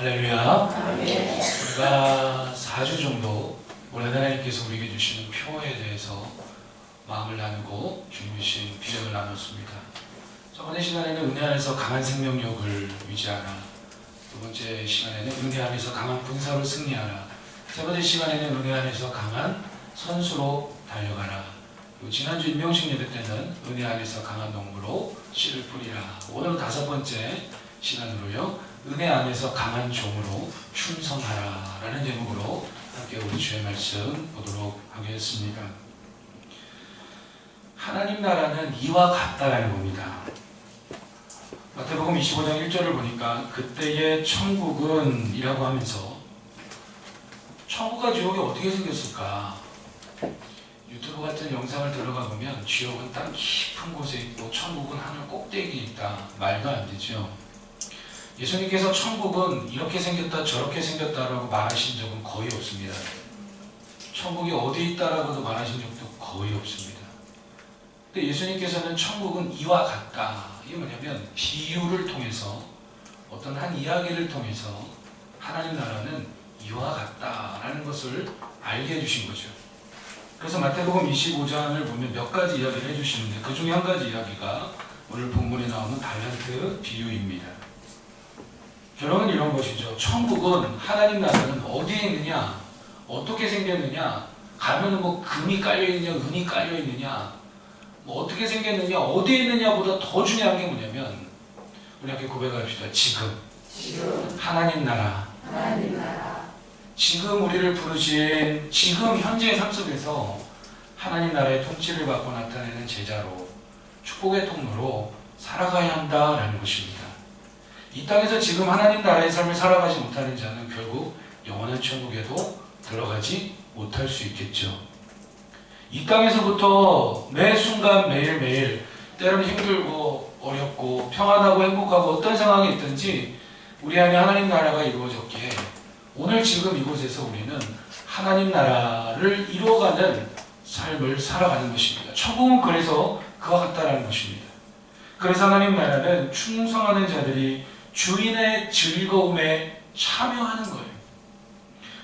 할렐루야. 우리가 4주 정도 올해 하나님께서 우리에게 주시는 표에 대해서 마음을 나누고 주님 주신 비전을 나눴습니다. 첫 번째 시간에는 은혜 안에서 강한 생명력을 유지하라. 두 번째 시간에는 은혜 안에서 강한 분사로 승리하라. 세 번째 시간에는 은혜 안에서 강한 선수로 달려가라. 그리고 지난주 임명식 예배 때는 은혜 안에서 강한 농부로 씨를 뿌리라. 오늘은 다섯 번째 시간으로요, 은혜 안에서 강한 종으로 충성하라 라는 제목으로 함께 우리 주의 말씀 보도록 하겠습니다. 하나님 나라는 이와 같다라는 겁니다. 마태복음 25장 1절을 보니까 그때의 천국은 이라고 하면서 천국과 지옥이 어떻게 생겼을까? 유튜브 같은 영상을 들어가 보면 지옥은 땅 깊은 곳에 있고 천국은 하늘 꼭대기에 있다. 말도 안 되죠. 예수님께서 천국은 이렇게 생겼다 저렇게 생겼다라고 말하신 적은 거의 없습니다. 천국이 어디 있다라고도 말하신 적도 거의 없습니다. 근데 예수님께서는 천국은 이와 같다. 이게 뭐냐면 비유를 통해서 어떤 한 이야기를 통해서 하나님 나라는 이와 같다라는 것을 알게 해주신 거죠. 그래서 마태복음 25장을 보면 몇 가지 이야기를 해주시는데 그 중에 한 가지 이야기가 오늘 본문에 나오는 달란트 비유입니다. 결론은 이런 것이죠. 천국은, 하나님 나라는 어디에 있느냐, 어떻게 생겼느냐, 가면은 뭐 금이 깔려있느냐, 은이 깔려있느냐, 뭐 어떻게 생겼느냐, 어디에 있느냐보다 더 중요한 게 뭐냐면 우리 함께 고백합시다. 지금 하나님 나라, 지금 우리를 부르신 지금 현재의 삶 속에서 하나님 나라의 통치를 받고 나타내는 제자로, 축복의 통로로 살아가야 한다라는 것입니다. 이 땅에서 지금 하나님 나라의 삶을 살아가지 못하는 자는 결국 영원한 천국에도 들어가지 못할 수 있겠죠. 이 땅에서부터 매 순간 매일매일 때로는 힘들고 어렵고 평안하고 행복하고 어떤 상황이 있든지 우리 안에 하나님 나라가 이루어졌기에 오늘 지금 이곳에서 우리는 하나님 나라를 이루어가는 삶을 살아가는 것입니다. 천국은 그래서 그와 같다라는 것입니다. 그래서 하나님 나라는 충성하는 자들이 주인의 즐거움에 참여하는 거예요.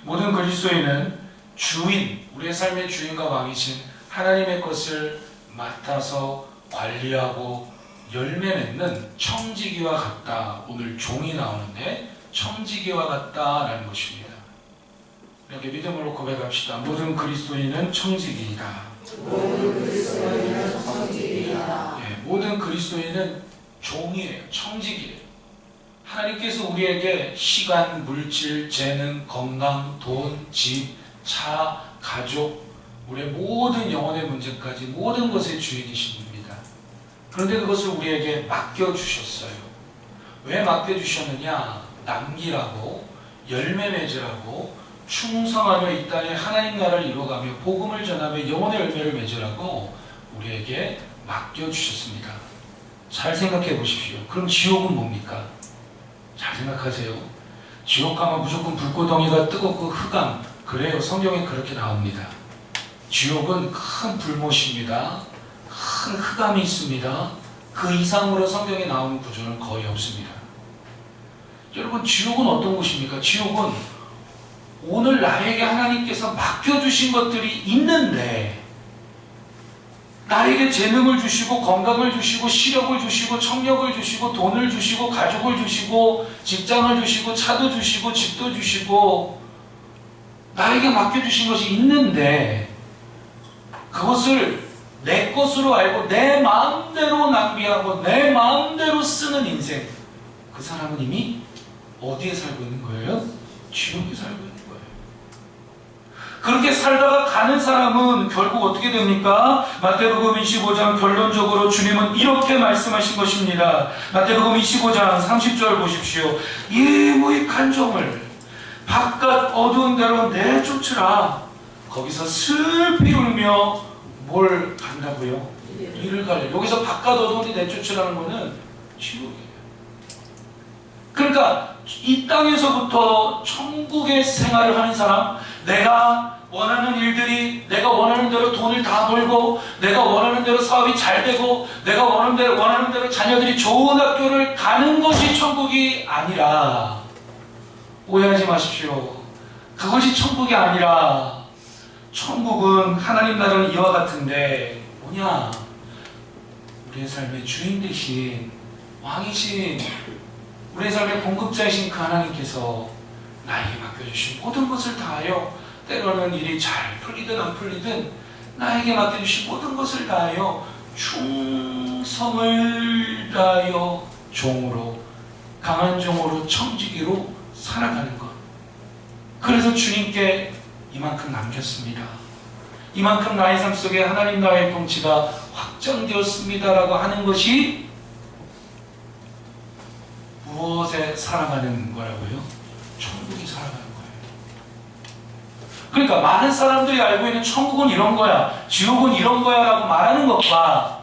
모든 그리스도인은 주인, 우리의 삶의 주인과 왕이신 하나님의 것을 맡아서 관리하고 열매 맺는 청지기와 같다. 오늘 종이 나오는데 청지기와 같다라는 것입니다. 이렇게 믿음으로 고백합시다. 모든 그리스도인은 청지기이다. 모든 그리스도인은 종이에요. 청지기예요. 하나님께서 우리에게 시간, 물질, 재능, 건강, 돈, 집, 차, 가족, 우리의 모든 영혼의 문제까지 모든 것의 주인이신 분입니다. 그런데 그것을 우리에게 맡겨주셨어요. 왜 맡겨주셨느냐? 남기라고, 열매 맺으라고, 충성하며 이 땅에 하나님 나라를 이루어가며 복음을 전하며 영혼의 열매를 맺으라고 우리에게 맡겨주셨습니다. 잘 생각해 보십시오. 그럼 지옥은 뭡니까? 잘 생각하세요. 지옥 가면 무조건 불고덩이가 뜨겁고 흑암. 그래요. 성경에 그렇게 나옵니다. 지옥은 큰 불못입니다. 큰 흑암이 있습니다. 그 이상으로 성경에 나오는 구조는 거의 없습니다. 여러분, 지옥은 어떤 곳입니까? 지옥은 오늘 나에게 하나님께서 맡겨주신 것들이 있는데 나에게 재능을 주시고 건강을 주시고 시력을 주시고 청력을 주시고 돈을 주시고 가족을 주시고 직장을 주시고 차도 주시고 집도 주시고 나에게 맡겨주신 것이 있는데 그것을 내 것으로 알고 내 마음대로 낭비하고 내 마음대로 쓰는 인생, 그 사람은 이미 어디에 살고 있는 거예요? 지옥에 살고 있는 거예요. 그렇게 살다가 가는 사람은 결국 어떻게 됩니까? 마태복음 25장 결론적으로 주님은 이렇게 말씀하신 것입니다. 마태복음 25장 30절 보십시오. 이 무익한 종을 바깥 어두운 데로 내쫓으라. 거기서 슬피 울며 뭘 간다고요? 이를 가려. 여기서 바깥 어두운 데 내쫓으라는 것은 지옥이에요. 그러니까 이 땅에서부터 천국의 생활을 하는 사람, 내가 원하는 일들이, 내가 원하는 대로 돈을 다 벌고, 내가 원하는 대로 사업이 잘 되고, 내가 원하는 대로 자녀들이 좋은 학교를 가는 것이 천국이 아니라 오해하지 마십시오. 그것이 천국이 아니라, 천국은 하나님 나라는 이와 같은데 뭐냐? 우리의 삶의 주인 되신, 왕이신, 우리의 삶의 공급자이신 그 하나님께서 나에게 맡겨주신 모든 것을 다하여, 때로는 일이 잘 풀리든 안 풀리든 나에게 맡겨주신 모든 것을 다하여 충성을 다하여 종으로, 강한 종으로, 청지기로 살아가는 것. 그래서 주님께 이만큼 남겼습니다. 이만큼 나의 삶 속에 하나님 나라의 통치가 확정되었습니다라고 하는 것이 무엇에 살아가는 거라고요? 천국이 살아가는 거예요. 그러니까 많은 사람들이 알고 있는 천국은 이런 거야, 지옥은 이런 거야 라고 말하는 것과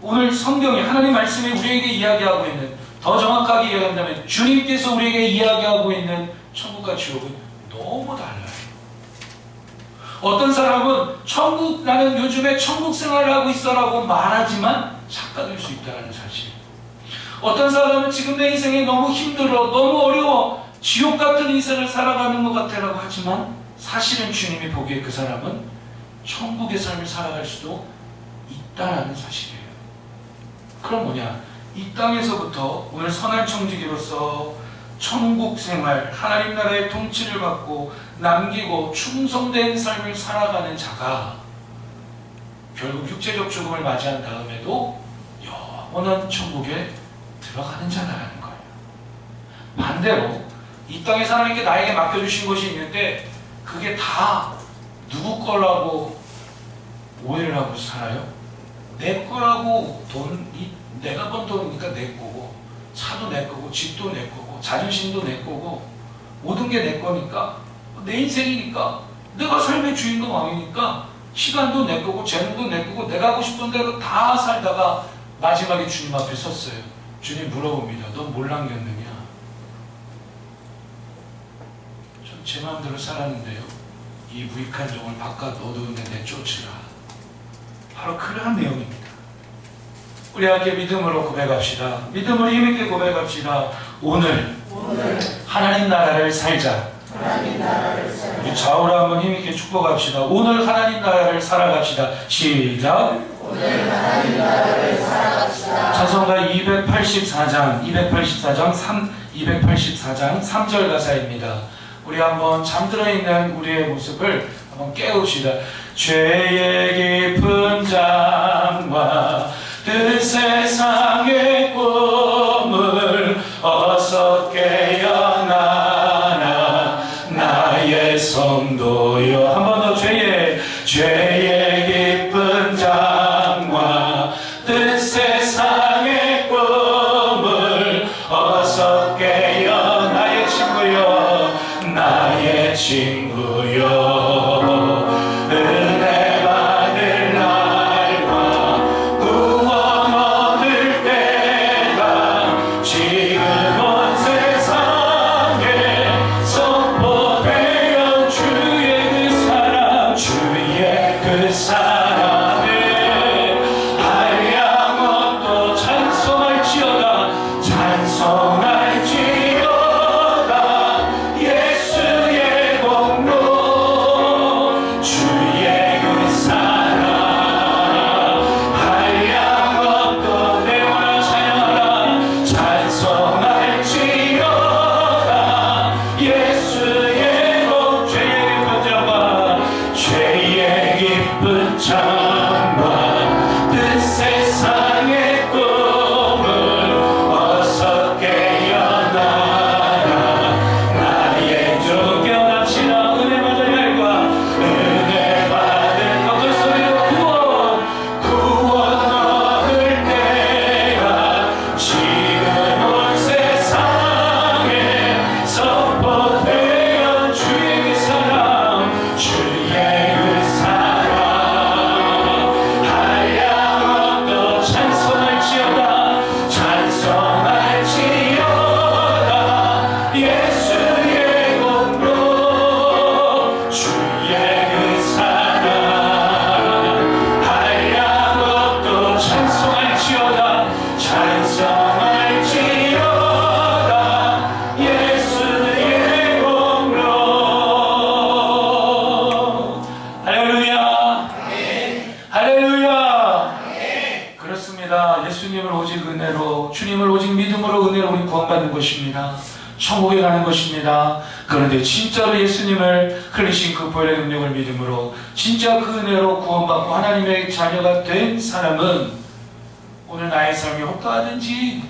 오늘 성경이, 하나님 말씀이 우리에게 이야기하고 있는, 더 정확하게 이야기한다면 주님께서 우리에게 이야기하고 있는 천국과 지옥은 너무 달라요. 어떤 사람은 천국, 나는 요즘에 천국 생활을 하고 있어라고 말하지만 착각일 수 있다는 사실. 어떤 사람은 지금 내 인생이 너무 힘들어, 너무 어려워, 지옥 같은 인생을 살아가는 것 같아라고 하지만 사실은 주님이 보기에 그 사람은 천국의 삶을 살아갈 수도 있다라는 사실이에요. 그럼 뭐냐? 이 땅에서부터 오늘 선한 청지기로서 천국 생활, 하나님 나라의 통치를 받고 남기고 충성된 삶을 살아가는 자가 결국 육체적 죽음을 맞이한 다음에도 영원한 천국에 들어가는 자라는 거예요. 반대로 이 땅에서 하나님께 나에게 맡겨주신 것이 있는데 그게 다 누구 거라고 오해를 하고 살아요? 내 거라고, 내가 번 돈이니까 내 거고, 차도 내 거고, 집도 내 거고, 자존심도 내 거고, 모든 게 내 거니까, 내 인생이니까, 내가 삶의 주인공 왕이니까 시간도 내 거고, 재능도 내 거고, 내가 하고 싶은 대로 다 살다가 마지막에 주님 앞에 섰어요. 주님 물어봅니다. 넌 뭘 남겼느냐? 전 제 마음대로 살았는데요. 이 무익한 종을 바깥 어두운 데 내쫓으라. 바로 그러한 내용입니다. 우리 함께 믿음으로 고백합시다. 믿음으로 힘있게 고백합시다. 오늘 하나님 나라를 살자. 우리 좌우로 한번 힘있게 축복합시다. 오늘 하나님 나라를 살아갑시다. 시작. 오늘 하나님 나라를 살아갑시다. 찬송가 284장 3절 가사입니다. 우리 한번 잠들어 있는 우리의 모습을 한번 깨웁시다. 죄의 깊은 잠과 그 세상의 꿈을 어서 깨어나라 나의 성도여. 한 번 더. 죄의 깊은 잠과 그 세상의 꿈을 어서 깨어 나의 친구여, 나의 친구여. 할렐루야. 그렇습니다. 예수님을 오직 은혜로, 주님을 오직 믿음으로 은혜로 우리 구원받는 것입니다. 천국에 가는 것입니다. 그런데 진짜로 예수님을 흘리신 그 보혈의 능력을 믿음으로 진짜 그 은혜로 구원받고 하나님의 자녀가 된 사람은 오늘 나의 삶이 어떠하든지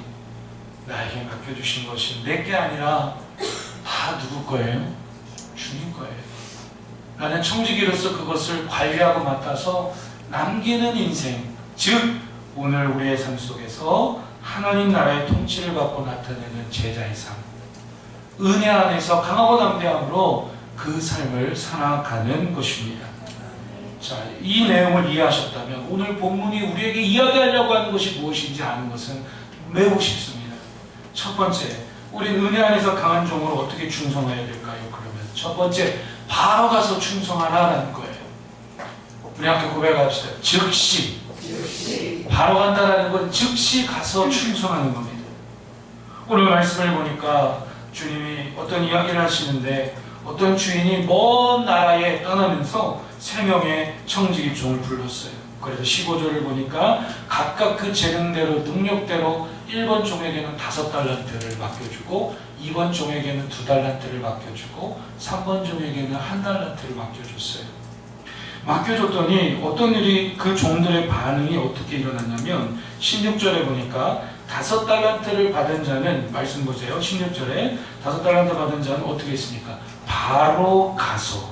나에게 맡겨주신 것이 내게 아니라 다 누구 거예요? 주님 거예요. 나는 청지기로서 그것을 관리하고 맡아서 남기는 인생, 즉 오늘 우리의 삶 속에서 하나님 나라의 통치를 받고 나타내는 제자의 삶, 은혜 안에서 강하고 담대함으로 그 삶을 살아가는 것입니다. 자, 이 내용을 이해하셨다면 오늘 본문이 우리에게 이야기하려고 하는 것이 무엇인지 아는 것은 매우 쉽습니다. 첫 번째, 우리 은혜 안에서 강한 종으로 어떻게 충성해야 될까요? 그러면 첫 번째, 바로 가서 충성하라는 거예요. 우리 함께 고백합시다. 즉시. 바로 간다라는 건 즉시 가서 충성하는 겁니다. 오늘 말씀을 보니까 주님이 어떤 이야기를 하시는데 어떤 주인이 먼 나라에 떠나면서 3명의 청지기 종을 불렀어요. 그래서 15절을 보니까 각각 그 재능대로 능력대로 1번 종에게는 5달란트를 맡겨주고 2번 종에게는 2달란트를 맡겨주고 3번 종에게는 1달란트를 맡겨줬어요. 맡겨줬더니 어떤 일이 그 종들의 반응이 어떻게 일어났냐면 16절에 보니까 5달란트를 받은 자는 말씀 보세요. 16절에 5달란트 받은 자는 어떻게 했습니까? 바로 가서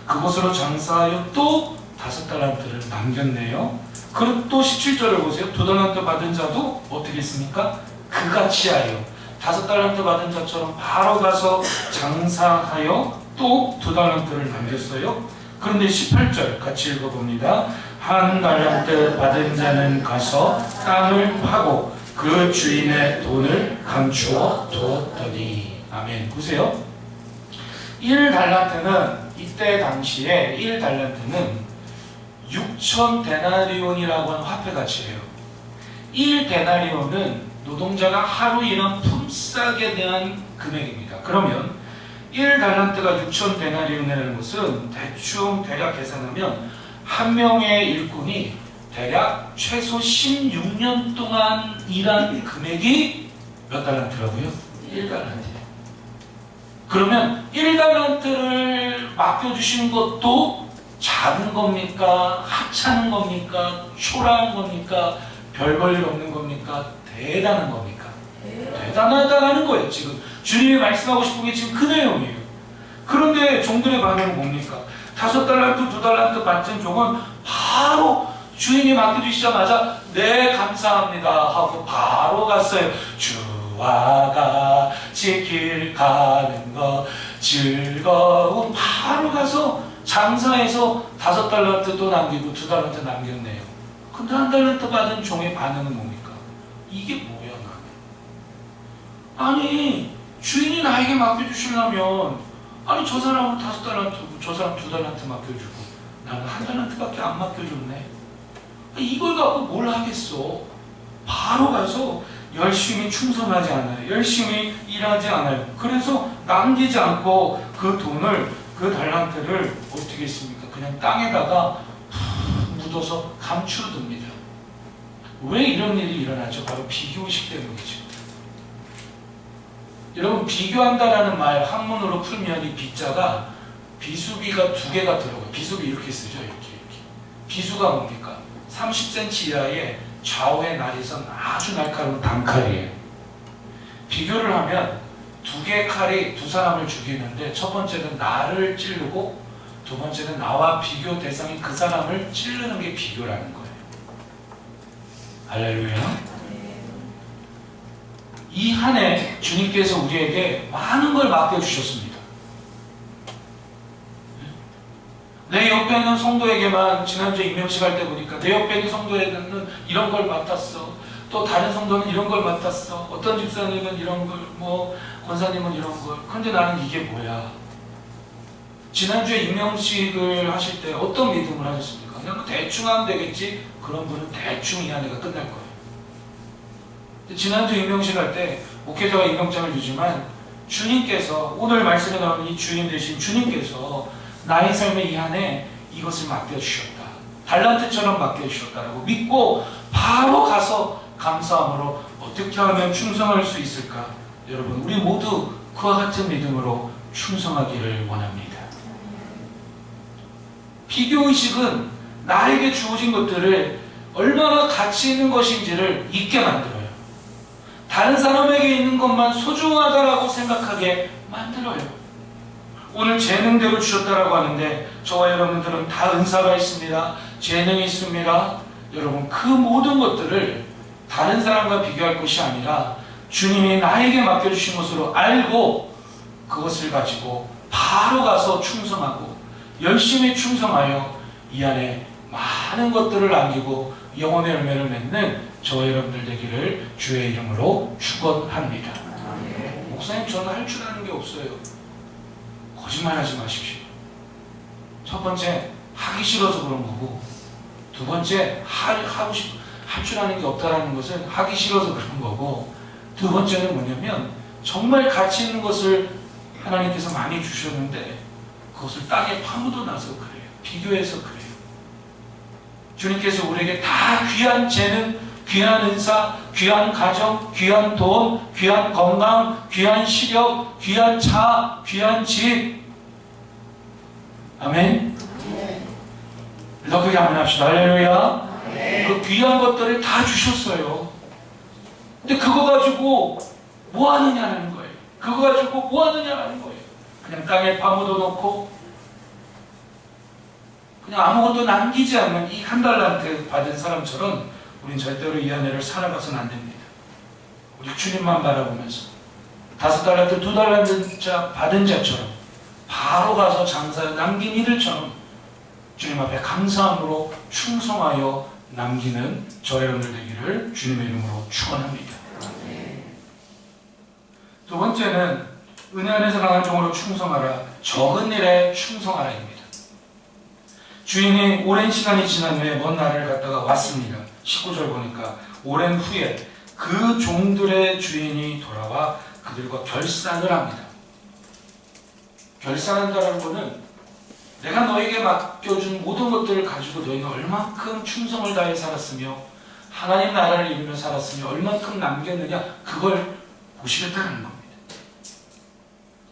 그곳으로 장사하여 또 5달란트를 남겼네요. 그리고 또 17절을 보세요. 2달란트 받은 자도 어떻게 했습니까? 그같이 하여 5달란트 받은 자처럼 바로 가서 장사하여 또 2달란트를 남겼어요. 그런데 18절 같이 읽어봅니다. 1달란트 받은 자는 가서 땅을 파고 그 주인의 돈을 감추어 두었더니. 아멘. 보세요. 1달란트는 이때 당시에 1달란트는 6,000데나리온이라고 하는 화폐 가치예요. 1데나리온은 노동자가 하루 일한 품삯에 대한 금액입니다. 그러면 1달란트가 6,000데나리온이라는 것은 대략 계산하면 한 명의 일꾼이 대략 최소 16년 동안 일한 금액이 몇 달란트라고요? 1달란트예요. 그러면 1달란트를 맡겨주신 것도 작은 겁니까? 하찮은 겁니까? 초라한 겁니까? 별 볼 일 없는 겁니까? 대단한 겁니까? 대단하다는 거예요. 지금 주님이 말씀하고 싶은 게 지금 그 내용이에요. 그런데 종들의 반응은 뭡니까? 5달란트, 2달란트 받은 종은 바로 주인이 맡겨주시자마자 네 감사합니다 하고 바로 갔어요. 주와 같이 길 가는 것 즐거운. 바로 가서 장사해서 5달란트 또 남기고 2달란트 남겼네요. 근데 1달란트 받은 종의 반응은 뭡니까? 이게 뭐야 나는? 아니 주인이 나에게 맡겨주시려면 아니 저 사람은 5달란트, 저 사람 2달란트 맡겨주고 나는 1달란트밖에 안 맡겨줬네. 이걸 갖고 뭘 하겠어? 바로 가서 열심히 충성하지 않아요. 열심히 일하지 않아요. 그래서 남기지 않고 그 돈을, 그 달란트를 어떻게 했습니까? 그냥 땅에다가 묻어서 감추어둡니다. 왜 이런 일이 일어나죠? 바로 비교의식 때문이죠. 여러분, 비교한다라는 말 한문으로 풀면 이 비자가 비수비가 2개가 들어가요. 비수비 이렇게 쓰죠. 이렇게. 비수가 뭡니까? 30cm 이하의 좌우의 날에선 아주 날카로운 단칼이에요. 비교를 하면 2개의 칼이 두 사람을 죽이는데 첫 번째는 나를 찌르고 두 번째는 나와 비교 대상인 그 사람을 찌르는 게 비교라는 거예요. 할렐루야. 이 한 해 주님께서 우리에게 많은 걸 맡겨주셨습니다. 내 옆에 있는 성도에게만 지난주에 임명식 할 때 보니까 내 옆에 있는 성도에게는 이런 걸 맡았어. 또 다른 성도는 이런 걸 맡았어. 어떤 집사님은 이런 걸, 권사님은 이런 걸. 그런데 나는 이게 뭐야? 지난주에 임명식을 하실 때 어떤 믿음을 하셨습니까? 그냥 대충 하면 되겠지? 그런 분은 대충 이 한 해가 끝날 거예요. 지난주 임명식 할 때 목회자가 임명장을 주지만 주님께서 오늘 말씀에 나오는 이 주인 되신 주님께서 나의 삶에 이 한 해 이것을 맡겨주셨다. 달란트처럼 맡겨주셨다라고 믿고 바로 가서 감사함으로 어떻게 하면 충성할 수 있을까? 여러분, 우리 모두 그와 같은 믿음으로 충성하기를 원합니다. 비교의식은 나에게 주어진 것들을 얼마나 가치 있는 것인지를 잊게 만들어요. 다른 사람에게 있는 것만 소중하다라고 생각하게 만들어요. 오늘 재능대로 주셨다라고 하는데 저와 여러분들은 다 은사가 있습니다. 재능이 있습니다. 여러분, 그 모든 것들을 다른 사람과 비교할 것이 아니라 주님이 나에게 맡겨주신 것으로 알고 그것을 가지고 바로 가서 충성하고 열심히 충성하여 이 안에 많은 것들을 남기고 영혼의 열매를 맺는 저와 여러분들 되기를 주의 이름으로 축원합니다. 목사님, 저는 할 줄 아는 게 없어요. 거짓말하지 마십시오. 첫 번째, 하기 싫어서 그런 거고, 두 번째, 할 줄 아는 게 없다라는 것은 하기 싫어서 그런 거고, 두 번째는 뭐냐면 정말 가치 있는 것을 하나님께서 많이 주셨는데 그것을 땅에 파묻어놔서 그래요. 비교해서 그래요. 주님께서 우리에게 다 귀한 재능, 귀한 은사, 귀한 가정, 귀한 돈, 귀한 건강, 귀한 시력, 귀한 차, 귀한 집. 아멘. 더 크게 한번 합시다. 할렐루야. 그 귀한 것들을 다 주셨어요. 근데 그거 가지고 뭐 하느냐는 거예요. 그거 가지고 뭐 하느냐는 거예요. 그냥 땅에 파묻어 놓고 그냥 아무것도 남기지 않는 이 한 달란트 받은 사람처럼 우린 절대로 이 안에를 살아가서는 안 됩니다. 우리 주님만 바라보면서 5달란트, 2달란트 받은 자처럼 바로 가서 장사에 남긴 이들처럼 주님 앞에 감사함으로 충성하여 남기는 저 여러분들 되기를 주님의 이름으로 축원합니다. 두 번째는 은혜 안에서 강한 종으로 충성하라, 적은 일에 충성하라입니다. 주인이 오랜 시간이 지난 후에 먼 나라를 갔다가 왔습니다. 19절 보니까 오랜 후에 그 종들의 주인이 돌아와 그들과 결산을 합니다. 결산한다는 것은 내가 너에게 맡겨준 모든 것들을 가지고 너희가 얼만큼 충성을 다해 살았으며 하나님 나라를 이루며 살았으며 얼만큼 남겼느냐, 그걸 보시겠다는 겁니다.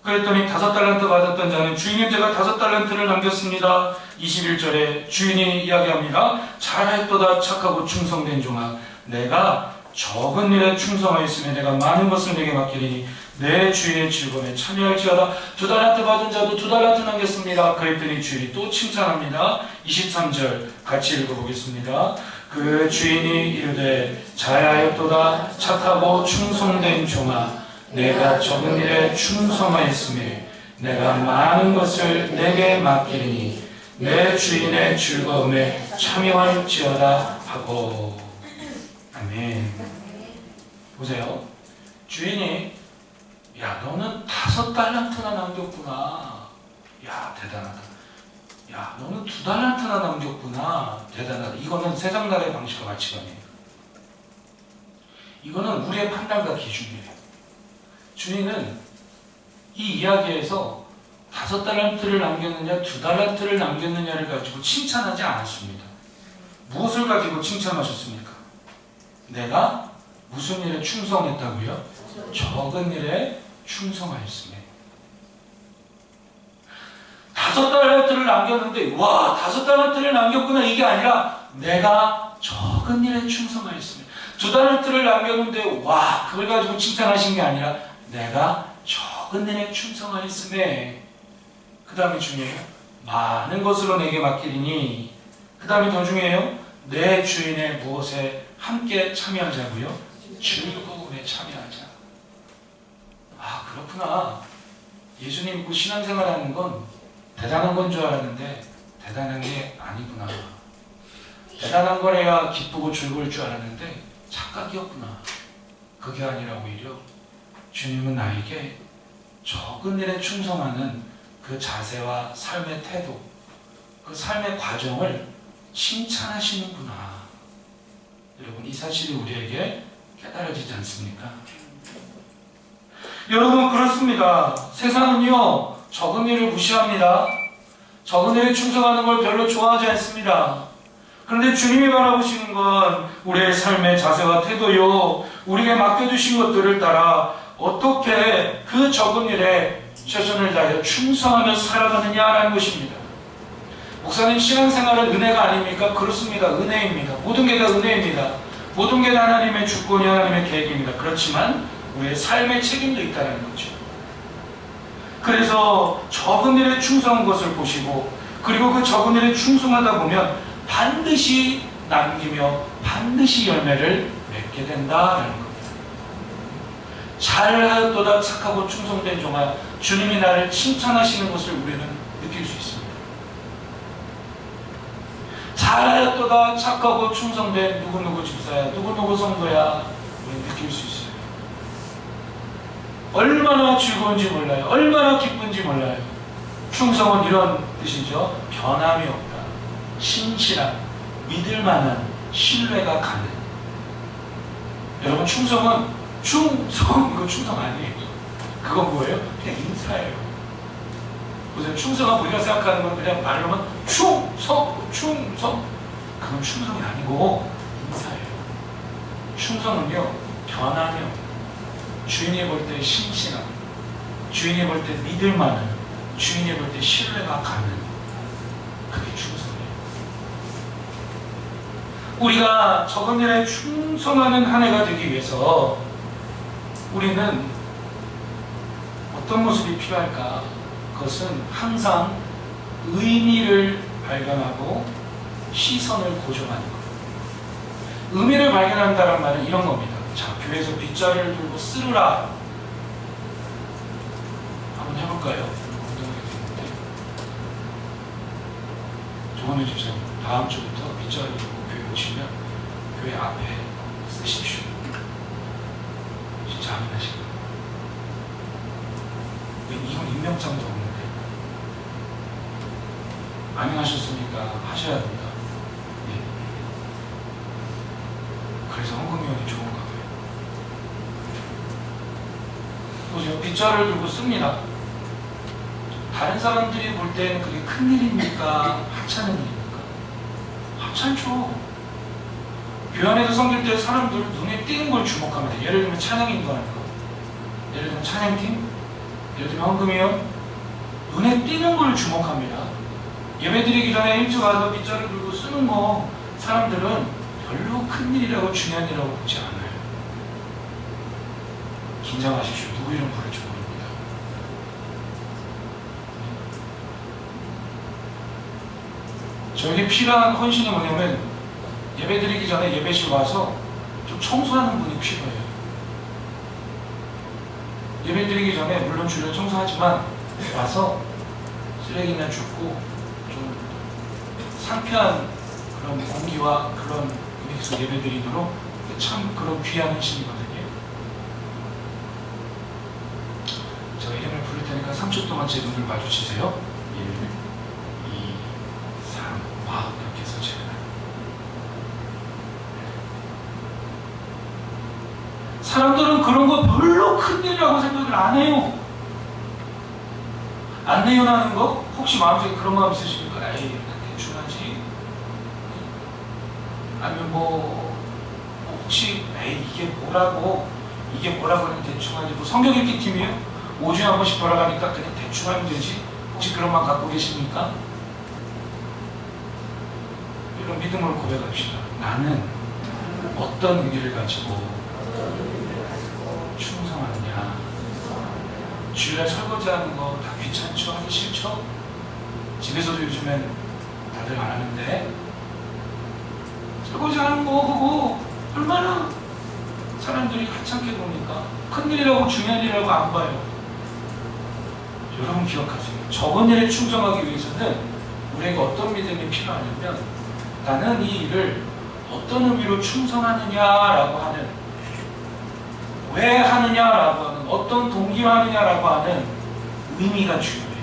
그랬더니 5달란트 받았던 자는 주인님, 제가 5달란트를 남겼습니다. 21절에 주인이 이야기합니다. 잘하였도다 착하고 충성된 종아, 내가 적은 일에 충성하였으며 내가 많은 것을 내게 맡기리니 내 주인의 즐거움에 참여할지어다. 2달란트 받은 자도 2달란트 남겼습니다. 그랬더니 주인이 또 칭찬합니다. 23절 같이 읽어보겠습니다. 그 주인이 이르되 잘하였도다 착하고 충성된 종아, 내가 적은 일에 충성하였으며 내가 많은 것을 내게 맡기리니 내 주인의 즐거움에 참여할지어다 하고. 아멘. 보세요. 주인이 야, 너는 5달란트나 남겼구나. 야, 대단하다. 야, 너는 2달란트나 남겼구나. 대단하다. 이거는 세상 나라의 방식과 가치관이에요. 이거는 우리의 판단과 기준이에요. 주인은 이 이야기에서 5달란트를 남겼느냐 2달란트를 남겼느냐를 가지고 칭찬하지 않았습니다. 무엇을 가지고 칭찬하셨습니까? 내가 무슨 일에 충성했다고요? 적은 일에 충성하였으며. 5달란트를 남겼는데 와, 5달란트를 남겼구나, 이게 아니라 내가 적은 일에 충성하였으며. 2달란트를 남겼는데 와, 그걸 가지고 칭찬하신 게 아니라 내가 적은 일에 충성하였으며. 그 다음에 중요해요. 많은 것으로 내게 맡기리니. 그 다음에 더 중요해요. 내 주인의 무엇에 함께 참여하자고요? 즐거움에 참여하자. 아, 그렇구나. 예수님 믿고 신앙생활하는 건 대단한 건 줄 알았는데 대단한 게 아니구나. 대단한 거래야 기쁘고 즐거울 줄 알았는데 착각이었구나. 그게 아니라 오히려 주님은 나에게 적은 일에 충성하는 그 자세와 삶의 태도, 그 삶의 과정을 칭찬하시는구나. 여러분, 이 사실이 우리에게 깨달아지지 않습니까? 여러분, 그렇습니다. 세상은요, 적은 일을 무시합니다. 적은 일에 충성하는 걸 별로 좋아하지 않습니다. 그런데 주님이 바라보시는 건 우리의 삶의 자세와 태도요, 우리에게 맡겨주신 것들을 따라 어떻게 그 적은 일에 최선을 다하여 충성하며 살아가느냐라는 것입니다. 목사님, 신앙생활은 은혜가 아닙니까? 그렇습니다. 은혜입니다. 모든 게 다 은혜입니다. 모든 게 다 하나님의 주권이 하나님의 계획입니다. 그렇지만 우리의 삶의 책임도 있다는 거죠. 그래서 적은 일에 충성한 것을 보시고, 그리고 그 적은 일에 충성하다 보면 반드시 남기며 반드시 열매를 맺게 된다라는 겁니다. 잘하였도다 착하고 충성된 종아, 주님이 나를 칭찬하시는 것을 우리는 느낄 수 있습니다. 잘하였도다 착하고 충성된 누구누구 집사야, 누구누구 성도야, 우리는 느낄 수 있어요. 얼마나 즐거운지 몰라요. 얼마나 기쁜지 몰라요. 충성은 이런 뜻이죠. 변함이 없다. 신실한, 믿을만한, 신뢰가 가는. 여러분, 충성은 이거 충성 아니에요. 그건 뭐예요? 그냥 인사예요. 보세요. 충성은 우리가 생각하는 건 그냥 말로 하면 충성. 그건 충성이 아니고 인사예요. 충성은요, 변함이 없다. 주인이 볼 때 신실함, 주인이 볼 때 믿을만한, 주인이 볼 때 신뢰가 가는, 그게 충성이에요. 우리가 적은 일에 충성하는 한 해가 되기 위해서 우리는 어떤 모습이 필요할까? 그것은 항상 의미를 발견하고 시선을 고정하는 것. 의미를 발견한다는 말은 이런 겁니다. 자, 교회에서 빗자루를 들고 쓸으라. 한번 해볼까요? 조원희 집사님, 다음 주부터 빗자루 들고 교회 오시면 교회 앞에 쓰십시오. 진짜 안 하시고. 이건 임명장도 없는데. 안녕하셨습니까? 하셔야 됩니다. 예. 그래서 헌금위원이 좋은가 봐요. 보세요. 빗자루를 들고 씁니다. 다른 사람들이 볼 때는 그게 큰 일입니까? 하찮은 일입니까? 하찮죠. 교회 안에서 섬길 때 사람들은 눈에 띄는 걸 주목합니다. 예를 들면 찬양 인도하는 거, 예를 들면 찬양팀, 예를 들면 헌금위원, 눈에 띄는 걸 주목합니다. 예배드리기 전에 일찍 와서 빗자루 들고 쓰는 거 사람들은 별로 큰 일이라고 중요한 일이라고 보지 않아요. 긴장하십시오. 누구 이름 부를지 모릅니다. 저에게 필요한 헌신이 뭐냐면 예배드리기 전에 예배실 와서 좀 청소하는 분이 필요해요. 예배드리기 전에 물론 주변 청소하지만 와서 쓰레기나 줍고 좀 상쾌한 그런 공기와 그런 의미에서 예배드리도록 참 그런 귀한 헌신이거든요. 제가 이름을 부를 테니까 3초 동안 제 눈을 마주치세요. 1, 2, 3, 이렇게 해서 제가 사람들은 그런 거 별로 큰일이라고 생각을 안 해요. 안 내연하는 거? 혹시 마음속에 그런 마음 있으십니까? 에이, 대충 하지. 아니면 혹시 에이, 이게 뭐라고 하면 대충 하지. 성경 읽기 팀이에요? 5주에 한 번씩 돌아가니까 그냥 대충 하면 되지. 혹시 그런 마음 갖고 계십니까? 이런 믿음으로 고백합시다. 나는 어떤 의미를 가지고 충성하느냐. 주일날 설거지하는 거 다 귀찮죠? 하기 싫죠? 집에서도 요즘엔 다들 안 하는데 설거지하는 거 그거 얼마나 사람들이 하찮게 보니까 큰일이라고 중요한 일이라고 안 봐요. 여러분 기억하세요. 적은 일에 충성하기 위해서는 우리에게 어떤 믿음이 필요하냐면 나는 이 일을 어떤 의미로 충성하느냐라고 하는, 왜 하느냐라고 하는, 어떤 동기로 하느냐라고 하는 의미가 중요해요.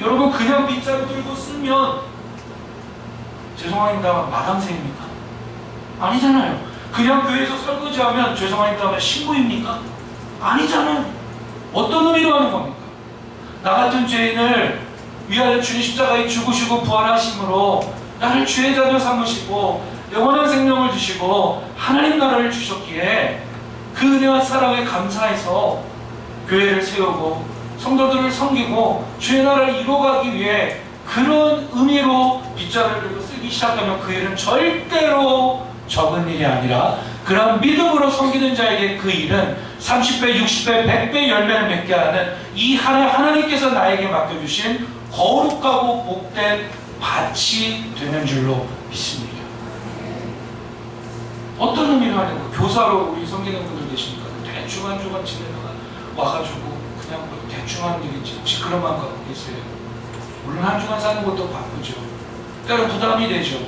여러분 그냥 빗자루 들고 쓰면 죄송합니다만 마담새입니까? 아니잖아요. 그냥 교회에서 설거지하면 죄송합니다만 신부입니까? 아니잖아요. 어떤 의미로 하는 겁니까? 나 같은 죄인을 위하여 주님 십자가에 죽으시고 부활하심으로 나를 주의 자녀 삼으시고 영원한 생명을 주시고 하나님 나라를 주셨기에 그 은혜와 사랑에 감사해서 교회를 세우고 성도들을 섬기고 주의 나라를 이루어가기 위해 그런 의미로 빗자루를 들고 쓰기 시작하면 그 일은 절대로 적은 일이 아니라 그런 믿음으로 섬기는 자에게 그 일은 30배, 60배, 100배 열매를 맺게 하는 이 하나님께서 나에게 맡겨주신 거룩하고 복된 밭이 되는 줄로 믿습니다. 어떤 의미로 하냐고 교사로 우리 섬기는 분들 계시니까 대충 한 주간 지내다가 와가지고 그냥 뭐 대충 하는 일이지 혹시 그런 마음 갖고 계세요? 물론 한 주간 사는 것도 바쁘죠. 때로 부담이 되죠.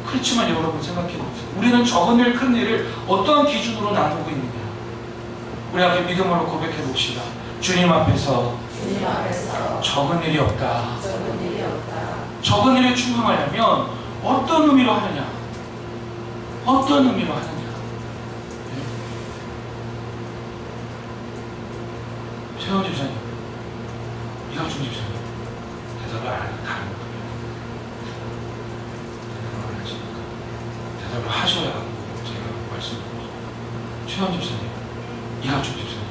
그렇지만 여러분 생각해보세요. 우리는 적은 일, 큰 일을 어떠한 기준으로 나누고 있느냐. 우리 앞에 믿음으로 고백해봅시다. 주님 앞에서 적은 일이 없다. 적은 일에 충성하려면 어떤 의미로 하느냐. 어떤 의미로 하느냐. 최원 집사님, 이학준 집사님, 대답을 안 하니까 다른 거예요. 대답을 안 하시니까 대답을 하셔야 하고 제가 말씀드립니다. 최원 집사님, 이학준 집사님,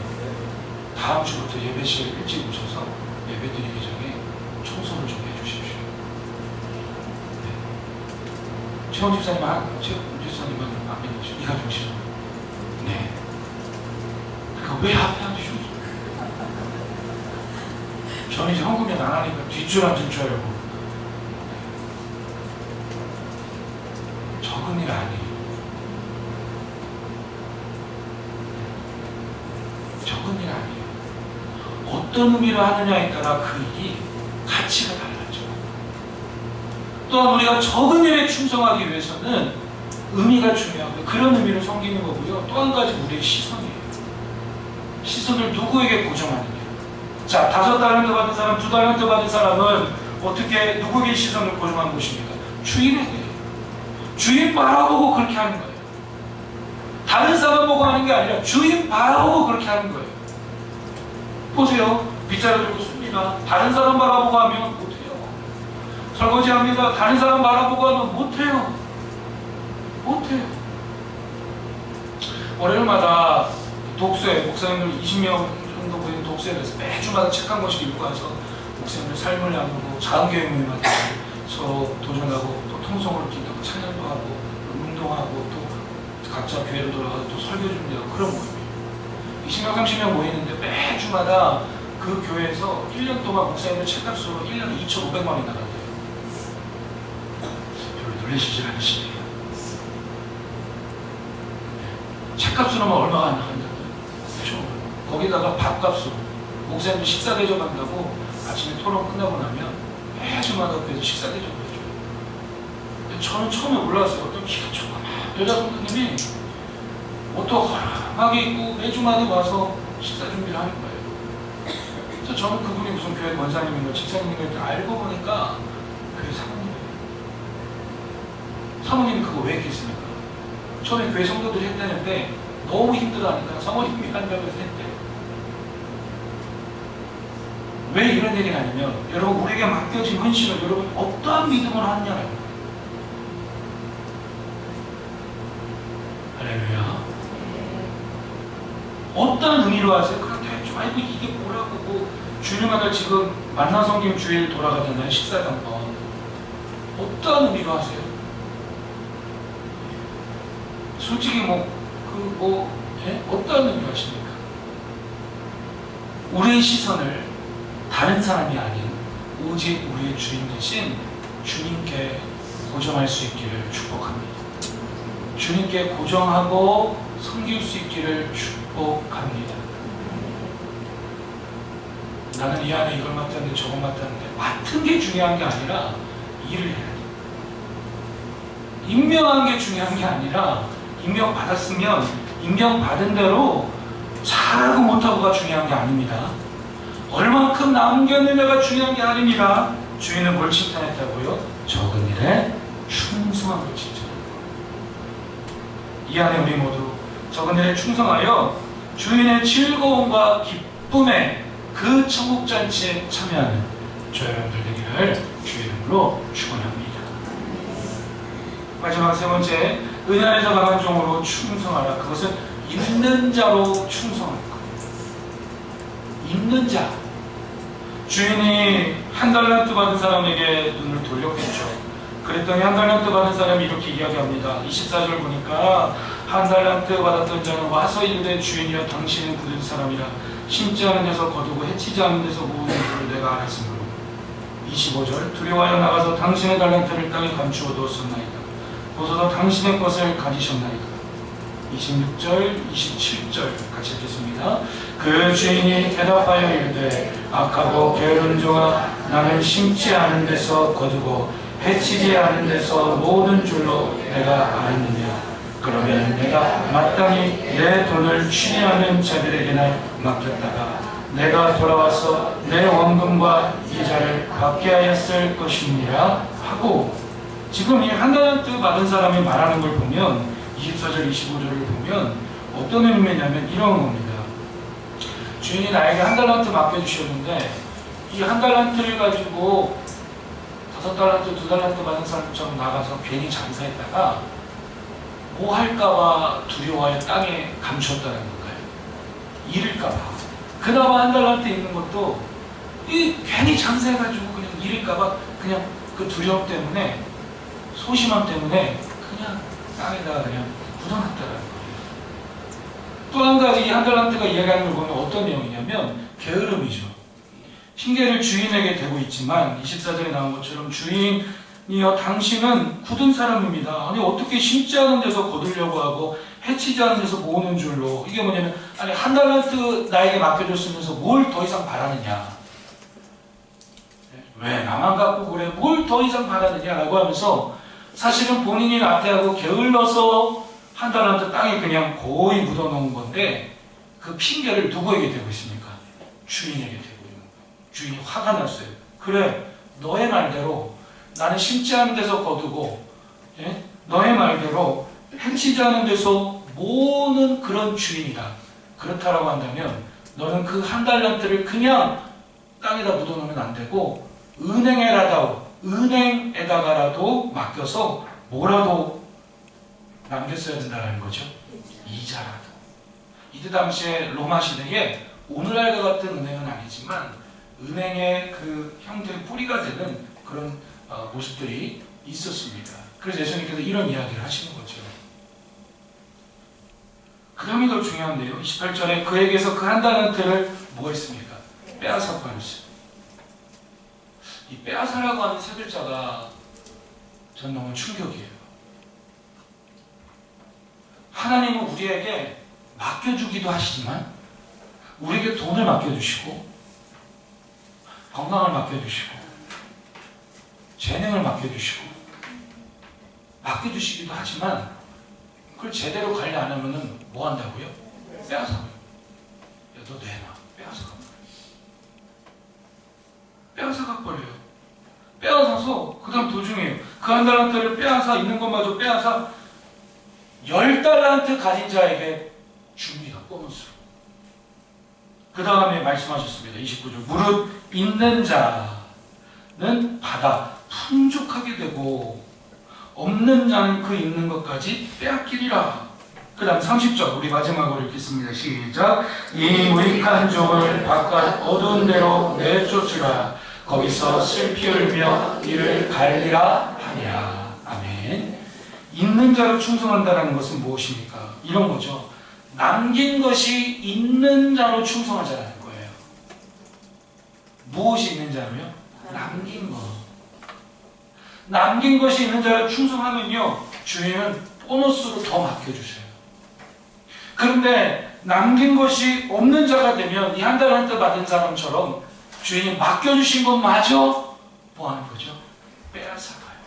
다음 주부터 예배 시간 일찍 오셔서 예배 드리기 전에 청소를 좀 해주십시오. 네. 최원 집사님, 최원 집사님은 안 믿으시죠? 이학준 집사님. 네. 그러니까 왜 앞에 앉으셨어요? 저는 이제 헌금이 안 하니까 뒷줄 앉을 줄 알고. 적은 일 아니에요. 적은 일 아니에요. 어떤 의미로 하느냐에 따라 그 일이 가치가 달라져. 또한 우리가 적은 일에 충성하기 위해서는 의미가 중요하고 그런 의미로 섬기는 거고요. 또 한 가지 우리의 시선이에요. 시선을 누구에게 고정하느냐. 자, 5달란트 받은 사람, 2달란트 받은 사람은 어떻게 누구에게 시선을 고정한 것입니까? 주인에게. 주인 바라보고 그렇게 하는 거예요. 다른 사람 보고 하는 게 아니라 주인 바라보고 그렇게 하는 거예요. 보세요. 빗자루 들고 씁니다. 다른 사람 바라보고 하면 못해요. 설거지합니다. 다른 사람 바라보고 하면 못해요. 못해요. 월요일마다 독서회, 목사님들 20명 정도 모인 독서회에서 매주마다 책 한 권씩 읽고 와서 목사님들 삶을 나누고 자은교회 모임마다 서로 도전하고 또 통성으로 기도하고 찬양도 하고 운동하고 또 각자 교회로 돌아가서 또 설교 준비하고 그런 모임이에요. 20명, 30명 모이는데 매주마다 그 교회에서 1년 동안 목사님들 책값으로 1년에 2,500만 원이 나갔대요. 별로 놀라시지 않으시네요. 책값으로만 얼마가 안 나간다고요? 그렇죠. 거기다가 밥값으로 목사님들 식사 대접한다고 아침에 토론 끝나고 나면 매주마다 그래서 식사 대접을 해줘요. 근데 저는 처음에 올라왔어요. 어떤 키가 조그만 여자 성도님이 옷도 허름하게 입고 매주마다 와서 식사 준비를 하는 거예요. 그래서 저는 그분이 무슨 교회 권사님인가 집사님인가 알고 보니까 교회 사모님이에요. 사모님이 그거 왜 했겠습니까? 처음에 교회 성도들이 했다는데 너무 힘들어하니까 사모님이 한다고 해서 했대요. 왜 이런 얘기가 아니면 여러분 우리에게 맡겨진 헌신을 여러분 어떠한 믿음으로 하느냐는 할렐루야. 어떠한 의미로 하세요? 그냥 대충 아이고 이게 뭐라고 뭐 주일마다 지금 만나 섬김 주일 돌아가잖아요. 식사를 한번 어떠한 의미로 하세요? 솔직히 어떠한 의미로 하십니까? 우리의 시선을 다른 사람이 아닌 오직 우리의 주인 되신 주님께 고정할 수 있기를 축복합니다. 주님께 고정하고 섬길 수 있기를 축복합니다. 나는 이 안에 이걸 맡았는데 저걸 맡았는데 맡은 게 중요한 게 아니라 일을 해야 돼. 임명한 게 중요한 게 아니라 임명받았으면 임명받은 대로 잘하고 못하고가 중요한 게 아닙니다. 얼만큼 남겼느냐가 중요한 게 아닙니다. 주인은 뭘 칭찬했다고요? 적은 일에 충성한 걸 칭찬합니다. 이 안에 우리 모두 적은 일에 충성하여 주인의 즐거움과 기쁨에 그 천국잔치에 참여하는 저 여러분들 되기를 주의 이름으로 축원합니다. 마지막 세 번째, 은혜 안에서 강한 종으로 충성하라. 그것은 있는 자로 충성할 거예요. 있는 자. 주인이 한 달란트 받은 사람에게 눈을 돌렸겠죠. 그랬더니 한 달란트 받은 사람이 이렇게 이야기합니다. 24절 보니까 한 달란트 받았던 자는 와서 이르되 주인이여 당신은 굳은 사람이라 심지 않은 데서 거두고 해치지 않은 데서 모으는 줄을 내가 알았으므로. 25절 두려워하여 나가서 당신의 달란트를 땅에 감추어 두었었나이다. 보소서 당신의 것을 가지셨나이다. 26절, 27절 같이 읽겠습니다. 그 주인이 대답하여 이르되 악하고 게으른 종아 나는 심지 않은 데서 거두고 해치지 않은 데서 모든 줄로 내가 알았느냐. 그러면 내가 마땅히 내 돈을 취하는 자들에게나 맡겼다가 내가 돌아와서 내 원금과 이자를 받게 하였을 것이니라 하고. 지금 이 한 달란트 받은 사람이 말하는 걸 보면 24절, 25절을 보면 어떤 의미냐면 이런 겁니다. 주인이 나에게 한 달란트 맡겨주셨는데 이 한 달란트를 가지고 5달란트, 2달란트 받은 사람처럼 나가서 괜히 장사했다가 뭐 할까봐 두려워하여 땅에 감추었다는 건가요? 잃을까봐. 그나마 한 달란트 있는 것도 이 괜히 장사해가지고 그냥 잃을까봐 그냥 그 두려움 때문에, 소심함 때문에 그냥 땅에다가 그냥 묻어놨다는 거예요. 또 한 가지 이 한 달란트가 이야기하는 걸 보면 어떤 내용이냐면 게으름이죠. 핑계를 주인에게 대고 있지만 24절에 나온 것처럼 주인이여 당신은 굳은 사람입니다. 아니 어떻게 심지 않은 데서 거두려고 하고 해치지 않은 데서 모으는 줄로. 이게 뭐냐면 아니 한 달란트 나에게 맡겨줬으면서 뭘 더 이상 바라느냐. 왜 나만 갖고 그래? 뭘 더 이상 바라느냐라고 하면서 사실은 본인이 나태하고 게을러서 한 달란트 땅에 그냥 고이 묻어놓은 건데 그 핑계를 누구에게 대고 있습니까? 주인에게 대고 있는 거예요. 주인이 화가 났어요. 그래 너의 말대로 나는 심지 않은 데서 거두고 너의 말대로 해치지 않은 데서 모으는 그런 주인이다. 그렇다라고 한다면 너는 그 한 달란트를 그냥 땅에다 묻어놓으면 안 되고 은행에다가라도 맡겨서 뭐라도 남겼어야 된다는 거죠. 이자라도. 이때 당시에 로마 시대에 오늘날과 같은 은행은 아니지만 은행의 그 형태의 뿌리가 되는 그런 모습들이 있었습니다. 그래서 예수님께서 이런 이야기를 하시는 거죠. 그 다음이 더 중요한데요. 28절에 그에게서 그 한 달란트를 뭐 했습니까? 빼앗아 버렸어요. 이 빼앗아라고 하는 세 글자가 전 너무 충격이에요. 하나님은 우리에게 맡겨주기도 하시지만 우리에게 돈을 맡겨주시고 건강을 맡겨주시고 재능을 맡겨주시고 맡겨주시기도 하지만 그걸 제대로 관리 안 하면 뭐 한다고요? 빼앗아요. 야, 너 내놔. 빼앗아가 버려요. 빼앗아서 그 다음 도중에 그 한 달란트를 빼앗아 있는 것마저 빼앗아 10달란트 가진 자에게 줍니다. 보너스로. 그 다음에 말씀하셨습니다. 29절 무릇 있는 자는 받아 풍족하게 되고 없는 자는 그 있는 것까지 빼앗기리라. 그 다음 30절 우리 마지막으로 읽겠습니다. 시작. 이 무익한 종을 바깥 어두운 데로 내쫓으라. 거기서 슬피 울며 이를 갈리라 하랴. 아멘. 있는 자로 충성한다는 것은 무엇입니까? 이런 거죠. 남긴 것이 있는 자로 충성하자는 거예요. 무엇이 있는 자로요? 남긴 것. 남긴 것이 있는 자로 충성하면요 주인은 보너스로 더 맡겨주세요. 그런데 남긴 것이 없는 자가 되면 이 한 달란트 받은 사람처럼 주인이 맡겨주신 것마저 뭐 하는 거죠? 빼앗아가요.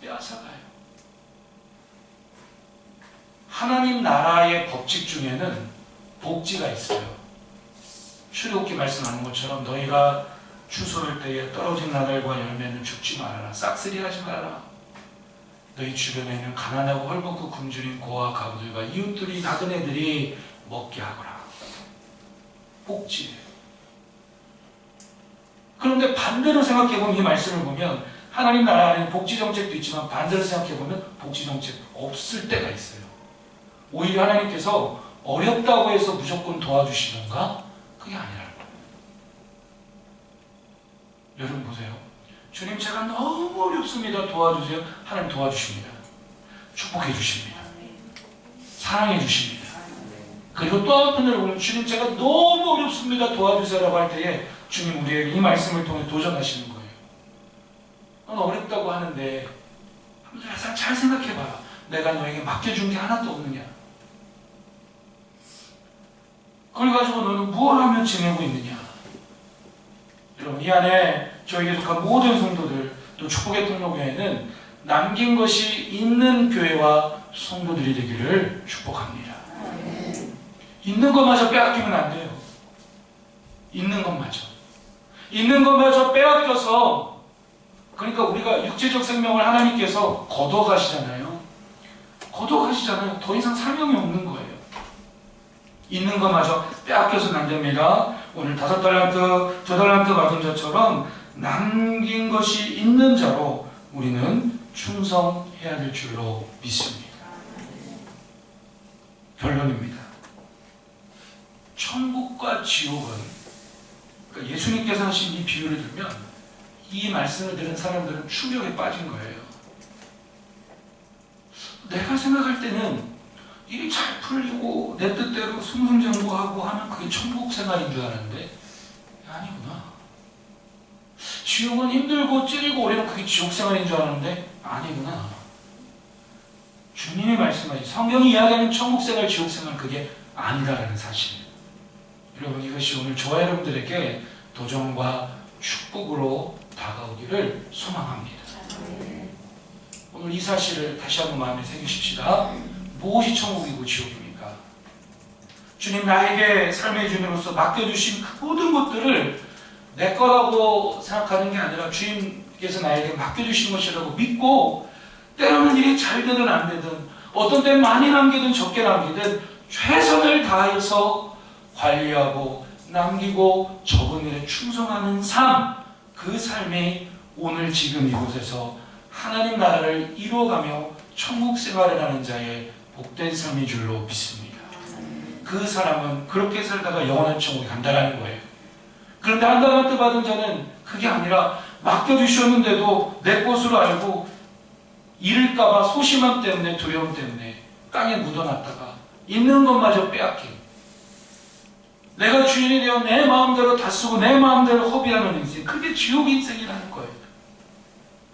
빼앗아가요. 하나님 나라의 법칙 중에는 복지가 있어요. 출애굽기 말씀하는 것처럼 너희가 추수할 때에 떨어진 나들과 열매는 죽지 말아라. 싹쓸이 하지 말아라. 너희 주변에 있는 가난하고 헐벗고 굶주린 고아 가부들과 이웃들이 나그네들이 먹게 하거라. 복지예요. 그런데 반대로 생각해보면 이 말씀을 보면 하나님 나라 안에 복지 정책도 있지만 반대로 생각해 보면 복지 정책 없을 때가 있어요. 오히려 하나님께서 어렵다고 해서 무조건 도와주시던가 그게 아니라는 거예요. 여러분 보세요. 주님 제가 너무 어렵습니다. 도와주세요. 하나님 도와주십니다. 축복해 주십니다. 사랑해 주십니다. 그리고 또 한편으로 보면 주님 제가 너무 어렵습니다. 도와주세요라고 할 때에 주님 우리에게 이 말씀을 통해 도전하시는 거예요. 넌 어렵다고 하는데 한번 잘 생각해봐라. 내가 너에게 맡겨준 게 하나도 없느냐? 그걸 가지고 너는 무엇을 하며 지내고 있느냐? 여러분 이 안에 저에게 속한 모든 성도들 또 축복의 통로교회는 남긴 것이 있는 교회와 성도들이 되기를 축복합니다. 있는 것마저 빼앗기면 안 돼요. 있는 것마저 빼앗겨서 그러니까 우리가 육체적 생명을 하나님께서 거둬가시잖아요. 더 이상 사명이 없는 거예요. 있는 것마저 빼앗겨서는 안 됩니다. 오늘 5달란트, 2달란트 받은 자처럼 남긴 것이 있는 자로 우리는 충성해야 될 줄로 믿습니다. 결론입니다. 천국과 지옥은 그러니까 예수님께서 하신 이 비유를 들면 이 말씀을 들은 사람들은 충격에 빠진 거예요. 내가 생각할 때는 일이 잘 풀리고 내 뜻대로 승승장구하고 하면 그게 천국 생활인 줄 알았는데 아니구나. 지옥은 힘들고 찔리고 오래면 그게 지옥 생활인 줄 알았는데 아니구나. 주님이 말씀하신 성경이 이야기하는 천국 생활, 지옥 생활 그게 아니다라는 사실. 여러분 이것이 오늘 저와 여러분들에게 도전과 축복으로 다가오기를 소망합니다. 오늘 이 사실을 다시 한번 마음에 새기십시다. 무엇이 천국이고 지옥입니까? 주님 나에게 삶의 주인으로서 맡겨주신 그 모든 것들을 내 거라고 생각하는 게 아니라 주님께서 나에게 맡겨주신 것이라고 믿고 때로는 일이 잘 되든 안 되든 어떤 때는 많이 남기든 적게 남기든 최선을 다해서 관리하고 남기고 적은 일에 충성하는 삶, 그 삶이 오늘 지금 이곳에서 하나님 나라를 이루어가며 천국 생활을 하는 자의 복된 삶인 줄로 믿습니다. 그 사람은 그렇게 살다가 영원한 천국에 간다는 거예요. 그런데 한 달란트 받은 자는 그게 아니라 맡겨주셨는데도 내 것으로 알고 잃을까봐 소심함 때문에 두려움 때문에 땅에 묻어놨다가 있는 것마저 빼앗긴 내가 주인이 되어 내 마음대로 다 쓰고 내 마음대로 허비하는 인생, 그게 지옥 인생이라는 거예요.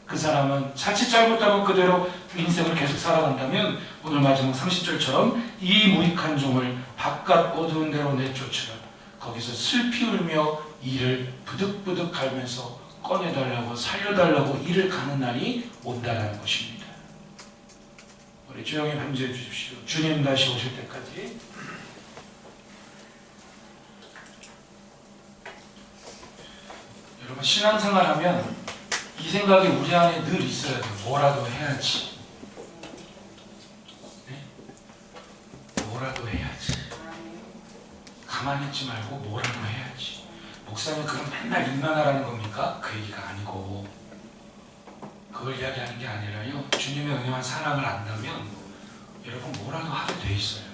그 사람은 자칫 잘못하면 그대로 인생을 계속 살아간다면 오늘 마지막 30절처럼 이 무익한 종을 바깥 어두운 데로 내쫓으라. 거기서 슬피 울며 이를 부득부득 갈면서 꺼내달라고 살려달라고 이를 가는 날이 온다는 것입니다. 우리 주영이 함께해 주십시오. 주님 다시 오실 때까지. 여러분 신앙생활하면 이 생각이 우리 안에 늘 있어야 돼요. 뭐라도 해야지. 네? 뭐라도 해야지. 가만히 있지 말고 뭐라도 해야지. 목사님 그럼 맨날 일만 하라는 겁니까? 그 얘기가 아니고 그걸 이야기하는 게 아니라요. 주님의 은혜와 사랑을 안다면 여러분 뭐라도 하게 돼 있어요.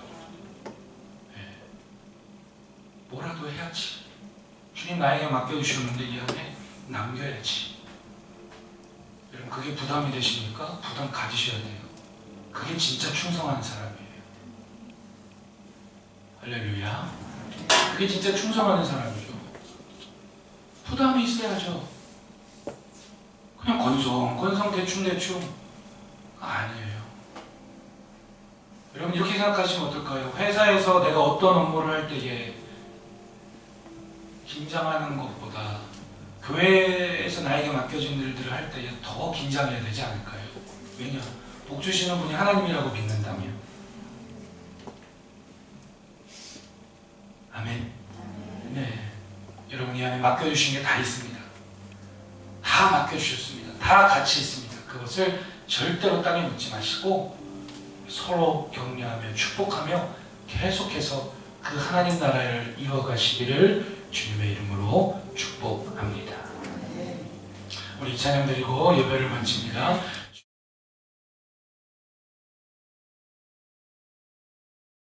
네. 뭐라도 해야지. 주님 나에게 맡겨주셨는데 이 안에 남겨야지. 여러분 그게 부담이 되시니까 부담 가지셔야 돼요. 그게 진짜 충성하는 사람이에요. 할렐루야. 그게 진짜 충성하는 사람이죠. 부담이 있어야죠. 그냥 건성 대충 아니에요. 여러분 이렇게 생각하시면 어떨까요? 회사에서 내가 어떤 업무를 할 때에 긴장하는 것보다 교회에서 나에게 맡겨진 일들을 할 때에 더 긴장해야 되지 않을까요? 왜냐? 복 주시는 분이 하나님이라고 믿는다면. 아멘. 네. 여러분 이 안에 맡겨주신 게 다 있습니다. 다 맡겨주셨습니다. 다 같이 있습니다. 그것을 절대로 땅에 묻지 마시고 서로 격려하며 축복하며 계속해서 그 하나님 나라를 이루어가시기를 주님의 이름으로 축복합니다. 우리 찬양 드리고 예배를 마칩니다.